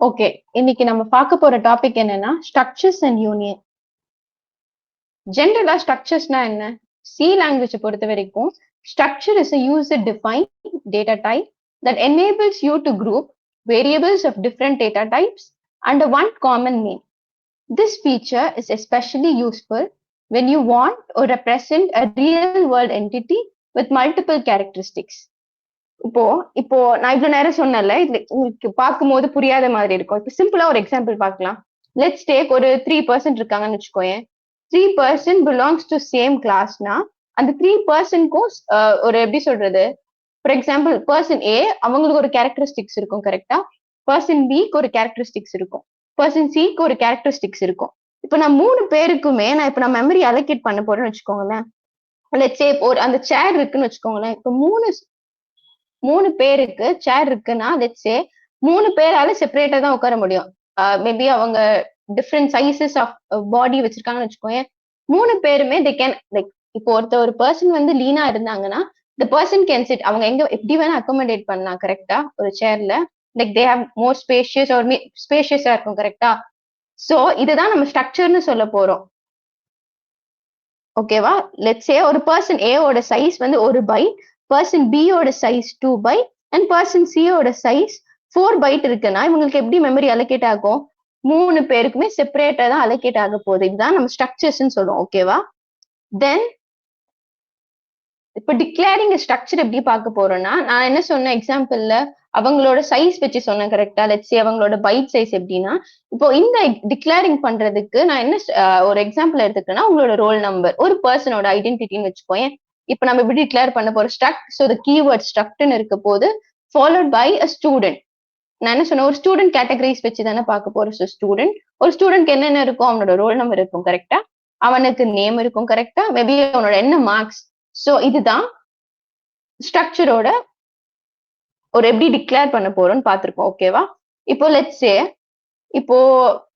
Okay. இன்னைக்கு நம்ம பார்க்க போற டாபிக் என்னன்னா, ஸ்ட்ரக்சர்ஸ் அண்ட் யூனியன். ஜெனரலா ஸ்ட்ரக்சர்ஸ்னா என்ன? சி லாங்குவேஜ பொறுத்தவரைக்கும், structure is a user defined data type that enables you to group variables of different data types under one common name. This feature is especially useful when you want or represent a real world entity with multiple characteristics. இப்போ இப்போ நான் இவ்வளவு நேரம் சொன்னேன்ல, இது உங்களுக்கு பார்க்கும்போது புரியாத மாதிரி இருக்கும். இப்போ சிம்பிளா ஒரு எக்ஸாம்பிள் பார்க்கலாம். லெட்ஸ் டேக் ஒரு 3% இருக்காங்கன்னு வச்சுக்கோயேன். 3% பிலாங்ஸ் டு சேம் கிளாஸ்னா அந்த 3%க்கும் ஒரு எப்படி சொல்றது, ஃபார் எக்ஸாம்பிள் பர்சன் ஏ அவங்களுக்கு ஒரு கேரக்டரிஸ்டிக்ஸ் இருக்கும் கரெக்டா, பர்சன் பிக்கு ஒரு கேரக்டரிஸ்டிக்ஸ் இருக்கும், பர்சன் சிக்கு ஒரு கேரக்டரிஸ்டிக்ஸ் இருக்கும். இப்போ நான் 3 பேருக்குமே நான் இப்போ நான் மெமரி அலோகேட் பண்ண போறேன்னு வச்சுக்கோங்களேன். லெட்ஸ் சே ஒரு அந்த சேர் இருக்குன்னு வச்சுக்கோங்களேன். இப்போ 3 பேருக்கு சேர் இருக்குன்னா லெட்ஸ் சே 3 பேரால செப்பரேட்டா தான் உட்கார முடியும். மேபி அவங்க டிஃப்ரெண்ட் சைசஸ் ஆஃப் பாடி வச்சிருக்காங்கன்னு வச்சுக்கோங்க. 3 பேருமே தே கேன் லைக் இப்போ ஒரு பர்சன் வந்து லீனா இருந்தாங்கன்னா த பர்சன் கேன் சிட், அவங்க எங்க எப்படி வேணா அக்கோமடேட் பண்ணலாம் கரெக்டா ஒரு சேர்ல. Like they have more spacious or ஸ்பேஷியஸா இருக்கும் கரெக்டா. சோ இதுதான் நம்ம ஸ்ட்ரக்சர்னு சொல்ல போறோம். ஓகேவா? லெட்ஸ் சே ஒரு பர்சன் ஏ ஓட சைஸ் வந்து 1 பைட், பர்சன் பி ஓட size 2 byte and person C ஓட சைஸ் 4 பைட் இருக்குன்னா இவங்களுக்கு எப்படி மெமரி அலோகேட் ஆகும்? 3 பேருக்குமே செப்பரேட்டா தான் அலோகேட் ஆக போகுது. இதுதான் நம்ம ஸ்ட்ரக்சர்ஸ்ன்னு சொல்லுவோம். ஓகேவா? தென் இப்ப டிக்ளேரிங் ஸ்ட்ரக்சர் எப்படி பார்க்க போறோம்னா, நான் என்ன சொன்ன எக்ஸாம்பிள்ல அவங்களோட சைஸ் வச்சு சொன்னேன் கரெக்டா. லெட்ஸ் சே அவங்களோட பைட் சைஸ் எப்படின்னா, இப்போ இந்த டிக்ளேரிங் பண்றதுக்கு நான் என்ன ஒரு எக்ஸாம்பிள் எடுத்துக்கிறேன்னா, உங்களோட ரோல் நம்பர் ஒரு பர்சனோட ஐடென்டிட்டின்னு வச்சுக்கோயேன். இப்ப நம்ம எப்படி டிக்ளேர் பண்ண போறோம்? ஸ்ட்ரக்ட். ஸோ த கீவேர்ட் ஸ்ட்ரக்ட்னு இருக்க போது ஃபாலோட் பை அ ஸ்டூடெண்ட். நான் என்ன சொன்னேன், ஒரு ஸ்டூடெண்ட் கேட்டகரைஸ் வச்சு தானே பார்க்க போறோம். ஸோ ஸ்டூடெண்ட், ஒரு ஸ்டூடெண்ட்க்கு என்னென்ன இருக்கும்? அவனோட ரோல் நம்பர் இருக்கும் கரெக்டா, அவனுக்கு நேம் இருக்கும் கரெக்டா, மேபி அவனோட என்ன மார்க்ஸ். ஸோ இதுதான் ஸ்ட்ரக்சரோட ஒரு எப்படி டிக்ளேர் பண்ண போறோம்னு பார்த்திருக்கோம். ஓகேவா? இப்போ லெட்ஸ் சே இப்போ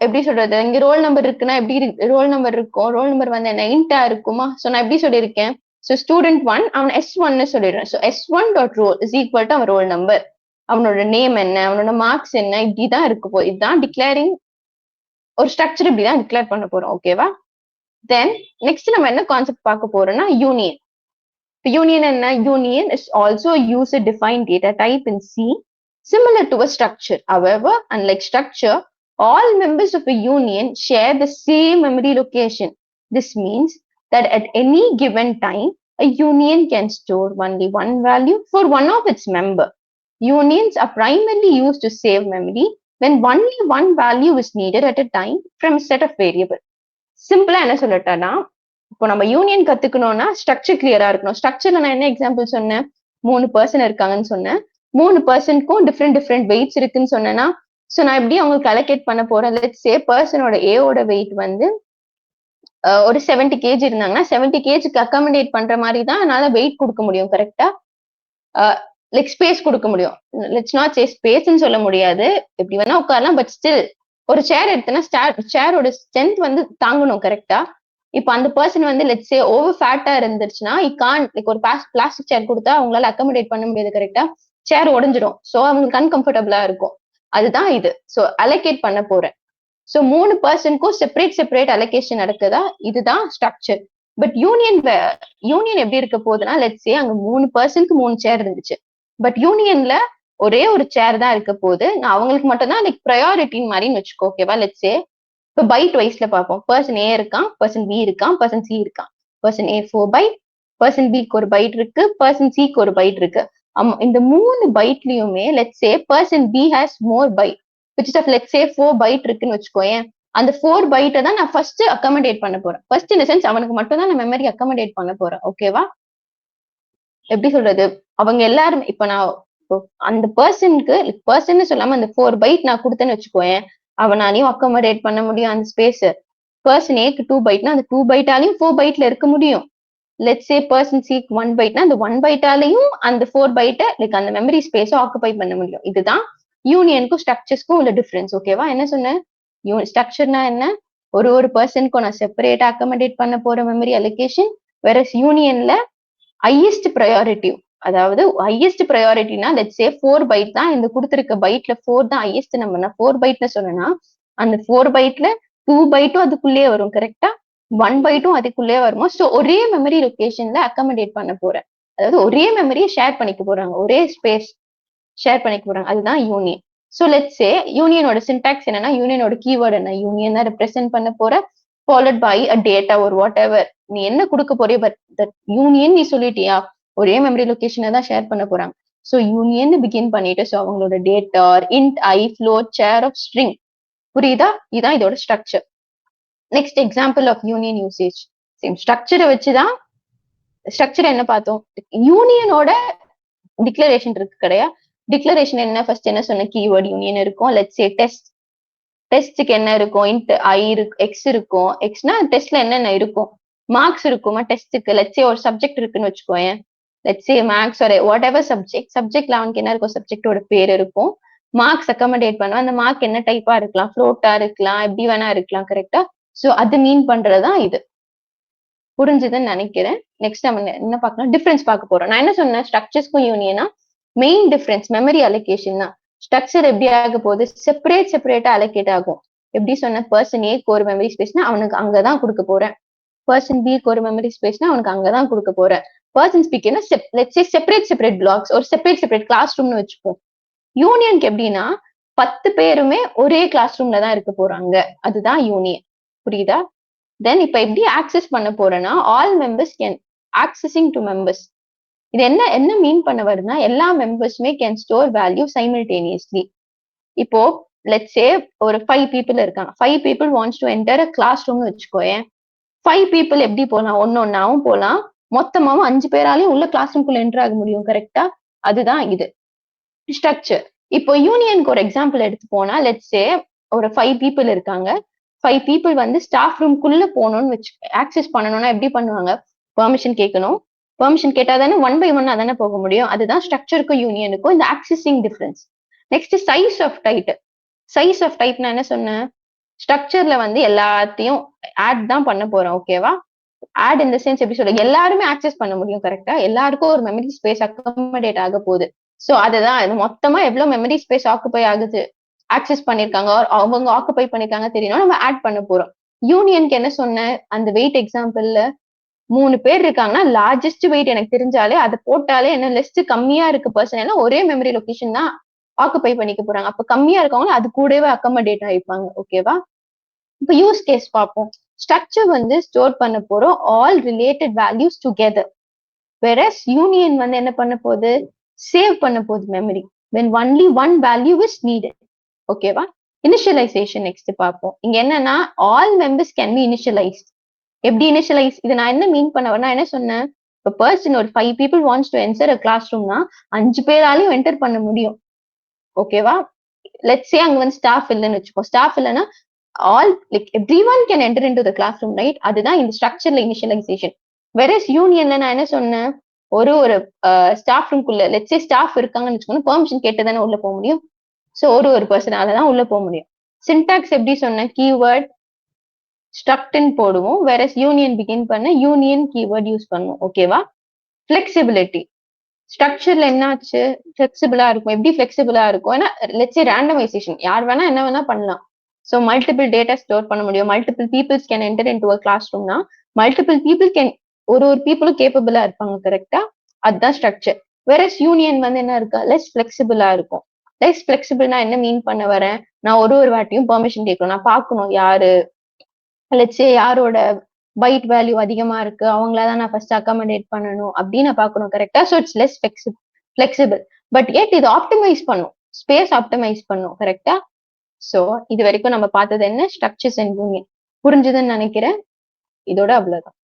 எப்படி சொல்றது, இங்க ரோல் நம்பர் இருக்குன்னா எப்படி ரோல் நம்பர் இருக்கும்? ரோல் நம்பர் வந்து என்ன இன்டா இருக்குமா? ஸோ நான் எப்படி சொல்லியிருக்கேன், ஸோ ஸ்டூடெண்ட் 1 அவன் S1 சொல்லிடுறேன். So S1.roll is equal to அவன் ரோல் நம்பர், அவனோட நேம் என்ன, அவனோட மார்க்ஸ் என்ன, இப்படிதான் இருக்கு போகுது. இதுதான் டிக்ளேரிங். ஒரு ஸ்ட்ரக்சர் இப்படிதான் டிக்ளேர் பண்ண போறோம். ஓகேவா? தென் நெக்ஸ்ட் நம்ம என்ன கான்செப்ட் பார்க்க போறோம்னா union. Union and union is also a user-defined data type in C, similar to a structure. However, unlike structure, all members of a union share the same memory location. This means that at any given time, a union can store only one value for one of its member. Unions are primarily used to save memory when only one value is needed at a time from a set of variables. Simple என்ன சொல்லட்டேன்னா, இப்போ நம்ம union கத்துக்கணும்னா structure கிளியரா இருக்கணும். ஸ்ட்ரக்சர்ல நான் என்ன example சொன்னேன், 3 person இருக்காங்கன்னு சொன்னேன். 3 பர்சனுக்கும் டிஃப்ரெண்ட் வெயிட்ஸ் இருக்குன்னு சொன்னேன்னா, ஸோ நான் எப்படி அவங்களுக்கு அலோகேட் பண்ண போறேன்? லெட்ஸ் சே பர்சனோட ஏவோட வெயிட் வந்து ஒரு 70 கேஜி இருந்தாங்கன்னா 70 கேஜிக்கு அக்காமடேட் பண்ற மாதிரி தான் என்னால வெயிட் கொடுக்க முடியும் கரெக்டா, லைக் ஸ்பேஸ் கொடுக்க முடியும். லெட்ஸ் நாட் சே ஸ்பேஸ்ன்னு சொல்ல முடியாது, எப்படி வேணா உட்காரலாம். பட் ஸ்டில் ஒரு சேர் எடுத்தேன்னா சேரோட ஸ்ட்ரென்த் வந்து தாங்கணும் கரெக்டா. இப்ப அந்த பர்சன் வந்து லெட்ஸ் சே ஓவர் ஃபேட்டா இருந்துச்சுன்னா லைக் ஒரு பிளாஸ்டிக் சேர் கொடுத்தா அவங்களால அக்கமடேட் பண்ண முடியாது கரெக்டா, சேர் உடஞ்சிடும். ஸோ அவங்களுக்கு அன்கம்ஃபர்டபுளா இருக்கும். அதுதான் இது. ஸோ அலோகேட் பண்ண போறேன். ஸோ 3 பர்சனுக்கும் செப்பரேட் அலோகேஷன் நடக்குதா, இதுதான் ஸ்ட்ரக்சர். பட் யூனியன் எப்படி இருக்க போகுதுன்னா, லெட்ஸ் சே அங்க 3 பர்சனுக்கு 3 சேர் இருந்துச்சு. பட் யூனியன்ல ஒரே ஒரு சேர் தான் இருக்க போகுது. நான் அவங்களுக்கு மட்டும் தான் லைக் ப்ரையாரிட்டின் மாதிரின்னு வச்சுக்கோ. ஓகேவா? லெட்ஸ் சே இப்போ பைட் வைஸ்ல பார்ப்போம். பர்சன் ஏ இருக்கான், பர்சன் பி இருக்கான், பர்சன் சி இருக்கான். பர்சன் ஏ 4 பைட், பர்சன் பிக்கு ஒரு பைட் இருக்கு, பர்சன் சிக்கு ஒரு பைட் இருக்கு. இந்த 3 பைட்லயுமே let's say person B has more byte which is of let's say 4 byte இருக்குன்னு வச்சுக்கோயேன். அந்த 4 பைட்டை தான் நான் ஃபர்ஸ்ட் அக்கமடேட் பண்ண போறேன். ஃபர்ஸ்ட் இன் சென்ஸ் அவனுக்கு மட்டும் தான் நான் மெமரி அக்கமடேட் பண்ண போறேன். ஓகேவா? எப்படி சொல்றது, அவங்க எல்லாரும் இப்ப நான் அந்த பர்சன்னு சொல்லாம அந்த 4 பைட் நான் கொடுத்தேன்னு வச்சுக்கோயேன், அவனாலையும் அக்கமடேட் பண்ண முடியும் அந்த ஸ்பேஸ். பர்சன் ஏக்கு 2 பைட்னா அந்த 2 பைட்டாலையும் 4 பைட்ல இருக்க முடியும். லெட்ஸ் சே பர்சன் சிக்கு 1 பைட்னா அந்த 1 பைட்டாலையும் அந்த 4 பைட்டை லைக் அந்த மெமரி ஸ்பேஸை ஆக்குபை பண்ண முடியும். இதுதான் யூனியனுக்கும் ஸ்ட்ரக்சர்ஸ்க்கும் உள்ள டிஃபரன்ஸ். ஓகேவா? என்ன சொன்னேன், ஸ்ட்ரக்சர்னா என்ன, ஒரு பர்சனுக்கும் நான் செப்பரேட்டா அக்கமடேட் பண்ண போற மெமரி அலோகேஷன். வேற யூனியன்ல ஹையஸ்ட் ப்ரையாரிட்டி அதாவது ஹையஸ்ட் ப்ரையாரிட்டினா லெட்ஸ் சே 4 பைட் தான் இந்த கொடுத்திருக்க பைட்ல 4 தான் ஹையஸ்ட் நம்பர்னா 4 பைட்னு சொன்னா அந்த 4 பைட்ல 2 பைட்டும் அதுக்குள்ளேயே வரும் கரெக்டா 1 பைட்டும் அதுக்குள்ளேயே வருமா சோ ஒரே மெமரி லொகேஷன்ல அக்கமடேட் பண்ண போறேன் அதாவது ஒரே மெமரியை ஷேர் பண்ணிக்க போறாங்க ஒரே ஸ்பேஸ் ஷேர் பண்ணிக்க போறாங்க அதுதான் யூனியன் சோ லெட்ஸ் சே யூனியனோட சின்டாக்ஸ் என்னன்னா யூனியனோட கீவேர்டு என்ன யூனியன் தான் ரெப்ரசென்ட் பண்ண போற ஃபாலோட் பை அ டேட்டா ஒரு வாட் எவர் நீ என்ன கொடுக்க போறிய பட் தட் யூனியன் நீ சொல்லிட்டியா ஒரே மெமரி லொகேஷனை தான் ஷேர் பண்ண போறாங்க சோ யூனியன் பிகின் பண்ணிட்டு சோ அவங்களோட data int I float char of string புரியுதா இதான் இதோட structure next example of union usage same ஸ்ட்ரக்சரை வச்சுதான் ஸ்ட்ரக்சர் என்ன பார்த்தோம் யூனியனோட டிக்ளரேஷன் இருக்கு கிடையா டிக்ளரேஷன் என்ன ஃபர்ஸ்ட் என்ன சொன்ன கீவேர்ட் யூனியன் இருக்கும் லெட்ஸ் சே டெஸ்ட்க்கு என்ன இருக்கும் இன்ட் ஐ இருக்கு எக்ஸ் இருக்கும் எக்ஸ்னா டெஸ்ட்ல என்னென்ன இருக்கும் மார்க்ஸ் இருக்குமா டெஸ்ட்டுக்கு லெட்ஸ் சே ஒரு சப்ஜெக்ட் இருக்குன்னு வச்சுக்கோயேன் லெட்ஸ் சே மேக்ஸ் ஒரு வாட் எவர் சப்ஜெக்ட்ல அவனுக்கு என்ன இருக்கும் சப்ஜெக்டோட பேர் இருக்கும் மார்க்ஸ் அக்கமடேட் பண்ணுவோம் அந்த மார்க் என்ன டைப்பா இருக்கலாம் ஃப்ளோட்டா இருக்கலாம் எப்படி வேணா இருக்கலாம் கரெக்டா சோ அது மீன் பண்றதுதான் இது புரிஞ்சுதுன்னு நினைக்கிறேன் நெக்ஸ்ட் நம்ம என்ன பார்க்கலாம் டிஃபரன்ஸ் பார்க்க போறோம் நான் என்ன சொன்னேன் ஸ்ட்ரக்சர்ஸ்க்கும் யூனியனா மெயின் டிஃபரன்ஸ் மெமரி அலோகேஷன் தான் ஸ்ட்ரக்சர் எப்படி ஆக போகுது செப்பரேட்டா அலோகேட் ஆகும் எப்படி சொன்ன பர்சன் ஏக்கு ஒரு மெமரி ஸ்பேஸ்னா அவனுக்கு அங்கதான் கொடுக்க போறேன் பர்சன் பிக்கு ஒரு மெமரி ஸ்பேஸ்னா அவனுக்கு அங்கதான் கொடுக்க போறேன் பர்சன் ஸ்பீக்கர்னா செப்பரேட் பிளாக்ஸ் ஒரு செப்பரேட் கிளாஸ் ரூம்னு வச்சுப்போம் யூனியனுக்கு எப்படின்னா 10 பேருமே ஒரே கிளாஸ் ரூம்ல தான் இருக்க போறாங்க அதுதான் யூனியன் புரியுதா தென் இப்ப எப்படி ஆக்சஸ் பண்ண போறேன்னா all members can accessing to members இது என்ன மீன் பண்ண வருதுன்னா எல்லா மெம்பர்ஸுமே கேன் ஸ்டோர் வேல்யூ சைமல்டேனியஸ்லி இப்போ லெட்ஸ் சே ஒரு 5 பீப்புள் இருக்காங்க 5 people wants to enter a class ரூம்னு வச்சுக்கோயேன் 5 பீப்புள் எப்படி போலாம் ஒன்னொன்னாவும் போலாம் மொத்தமாவும் 5 பேராலையும் உள்ள கிளாஸ் ரூம்குள்ள என்டர் ஆக முடியும் கரெக்டா அதுதான் இது ஸ்ட்ரக்சர் இப்போ யூனியனுக்கு ஒரு எக்ஸாம்பிள் எடுத்து போனா லெட்ஸ் சே ஒரு 5 பீப்புள் இருக்காங்க 5 பீப்புள் வந்து ஸ்டாஃப் ரூம்குள்ள போகணும்னு வச்சு ஆக்சஸ் பண்ணணும்னா எப்படி பண்ணுவாங்க பெர்மிஷன் கேட்கணும் பெர்மிஷன் கேட்டா தானே 1 by 1 அதானே போக முடியும் அதுதான் ஸ்ட்ரக்சருக்கும் யூனியனுக்கும் இந்த accessing difference next size of type நான் என்ன சொன்னேன் ஸ்ட்ரக்சர்ல வந்து எல்லாத்தையும் ஆட் தான் பண்ண போறோம் ஓகேவா ஆட் இந்த சென்ஸ் எப்படி சொல்ற எல்லாருமே ஆக்சஸ் பண்ண முடியும் கரெக்டா எல்லாருக்கும் ஒரு மெமரி ஸ்பேஸ் அக்கமடேட் ஆக போகுது சோ அதுதான் மொத்தமா எவ்வளவு மெமரி ஸ்பேஸ் ஆக்குபை ஆகுது ஆக்சஸ் பண்ணிருக்காங்க அவங்க ஆக்குபை பண்ணிருக்காங்க தெரியணும் நம்ம ஆட் பண்ண போறோம் யூனியனுக்கு என்ன சொன்ன அந்த வெயிட் எக்ஸாம்பிள்ல 3 பேர் இருக்காங்கன்னா லார்ஜஸ்ட் வெயிட் எனக்கு தெரிஞ்சாலே அதை போட்டாலே என்ன லிஸ்ட் கம்மியா இருக்கு பர்சன் எல்லாம் ஒரே மெமரி லொகேஷன் தான் ஆக்குபை பண்ணிக்க போறாங்க அப்ப கம்மியா இருக்கவங்க அது கூடவே அக்கமடேட் ஆயிப்பாங்க ஓகேவா இப்ப யூஸ் கேஸ் பார்ப்போம் ஸ்ட்ரக்சர் வந்து ஸ்டோர் பண்ண போறோம் all related values together whereas union வந்து என்ன பண்ண போகுது சேவ் பண்ண போகுது memory when only one value is needed ஓகேவா இனிஷியலைசேஷன் நெக்ஸ்ட் பார்ப்போம் இங்க என்னன்னா all members can be initialised எப்படி இனிஷியலைஸ் இது நான் என்ன மீன் பண்ண வரேன் என்ன சொன்னேன் இப்போ பர்சன் ஒரு 5 people wants to enter a class ரூம்னா 5 பேராலையும் என்டர் பண்ண முடியும் ஓகேவா லெட்ஸ் சே அங்க வந்து ஸ்டாஃப் இல்லைன்னு வச்சுக்கோ ஸ்டாஃப் இல்லைன்னா all like every one can enter in to the classroom right அதுதான் இந்த ஸ்ட்ரக்சர்ல இனிஷியலைசேஷன் வெரஸ் யூனியன்ல நான் என்ன சொன்னேன் ஒரு ஸ்டாஃப் ரூம்குள்ள லெட்ஸ் சே ஸ்டாஃப் இருக்காங்கன்னு வச்சுக்கோங்க பெர்மிஷன் கேட்டு தானே உள்ள போக முடியும் சோ ஒரு பர்சனால தான் உள்ள போக முடியும் சின்டாக்ஸ் எப்படி சொன்ன கீவேர்ட் ஸ்ட்ரக்ட்னு போடுவோம் வேறஸ் யூனியன் பிகின் பண்ண யூனியன் கீவேர்ட் யூஸ் பண்ணுவோம் ஓகேவா ஃபிளெக்சிபிலிட்டி ஸ்ட்ரக்சர்ல என்னாச்சு ஃபிளெக்சிபிளா இருக்கும் எப்படி ஃபிளெக்சிபிளா இருக்கும் ஏன்னா லெட்ஸ் சே ரேண்டமைசேஷன் யார் வேணா என்ன வேணா பண்ணலாம் சோ மல்டிபிள் டேட்டா ஸ்டோர் பண்ண முடியும் multiple peoples can enter in to a class ரூம்னா மல்டிபிள் பீப்புள் கேன் ஒரு பீப்புளும் கேப்பபிளா இருப்பாங்க கரெக்டா அதுதான் ஸ்ட்ரக்சர் வேறஸ் யூனியன் வந்து என்ன இருக்கா லெஸ் ஃபிளெக்சிபிளா இருக்கும் லெஸ் ஃபிளெக்சிபிள்னா என்ன மீன் பண்ண வரேன் நான் ஒரு வாட்டியும் பெர்மிஷன் கேட்கணும் நான் பார்க்கணும் யாரு லெட்ஸ் சே யாரோட பைட் வேல்யூ அதிகமா இருக்கு அவங்களதான் நான் ஃபர்ஸ்ட் அக்கமடேட் பண்ணணும் அப்படின்னு நான் பார்க்கணும் கரெக்டா so it's less flexible but yet இது ஆப்டிமைஸ் பண்ணும் ஸ்பேஸ் ஆப்டிமைஸ் பண்ணும் கரெக்டா ஸோ இது வரைக்கும் நம்ம பார்த்தது என்ன ஸ்ட்ரக்சர்ஸ் அண்ட் யூனியன் புரிஞ்சுதுன்னு நினைக்கிறேன் இதோட அவ்வளவுதான்